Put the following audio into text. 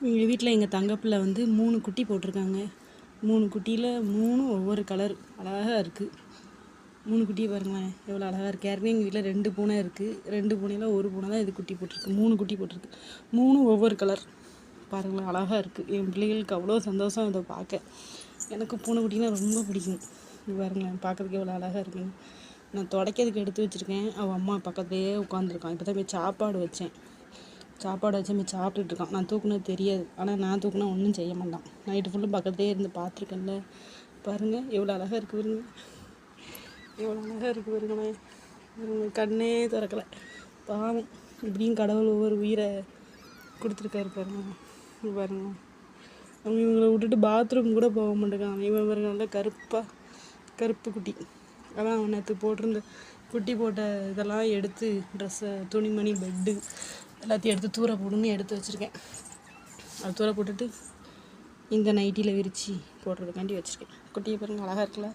எங்கள் வீட்டில் எங்கள் தங்கப்பிள்ளை வந்து 3 குட்டி போட்டிருக்காங்க. 3 குட்டியில் 3 ஒவ்வொரு கலர் அழகாக இருக்குது. 3 குட்டியை பாருங்களேன் எவ்வளோ அழகாக இருக்குது. ஏற்கனவே எங்கள் வீட்டில் 2 பூனை இருக்குது. 2 பூனையில் ஒரு பூனை தான் இது குட்டி போட்டிருக்கு. 3 குட்டி போட்டிருக்கு. 3 ஒவ்வொரு கலர் பாருங்களேன் அழகாக இருக்குது. என் பிள்ளைகளுக்கு அவ்வளோ சந்தோஷம் இதை பார்க்க. எனக்கு பூனை குட்டினா ரொம்ப பிடிக்கும். இது பாருங்களேன் பார்க்கறதுக்கு எவ்வளோ அழகாக இருக்குன்னு. நான் துடைக்கிறதுக்கு எடுத்து வச்சுருக்கேன். அவள் அம்மா பக்கத்துலேயே உட்காந்துருக்கான். இப்போ தான் போய் சாப்பாடு வச்சேன். போய் சாப்பிட்டுட்டு இருக்கான். நான் தூக்குனது தெரியாது. ஆனால் நான் தூக்குனா ஒன்றும் செய்ய மாட்டான். நைட்டு ஃபுல்லும் பக்கத்துலேயே இருந்து பார்த்துருக்கேன்ல. பாருங்கள் எவ்வளோ அழகாக இருக்குது பாருங்க. எவ்வளோ அழகாக இருக்குது பாருங்களேன். கண்ணே திறக்கலை. பாவம் இப்படியும் கடவுள் ஒவ்வொரு உயிரை கொடுத்துருக்காரு பாருங்க. பாருங்க அவங்க இவங்களை விட்டுட்டு பாத்ரூம் கூட போக மாட்டேங்கான். இவன் பாருங்க நல்லா கருப்பு குட்டி. அதான் அவன் நேற்று போட்டிருந்த குட்டி போட்ட இதெல்லாம் எடுத்து ட்ரெஸ்ஸை துணிமணி பெட்டு எல்லாத்தையும் எடுத்து தூர போடணும்னு எடுத்து வச்சுருக்கேன். அது தூர போட்டுட்டு இந்த நைட்டியில் விரித்து போடுறதுக்காண்டி வச்சுருக்கேன். குட்டியை பாருங்கள் அழகாக இருக்குல்ல.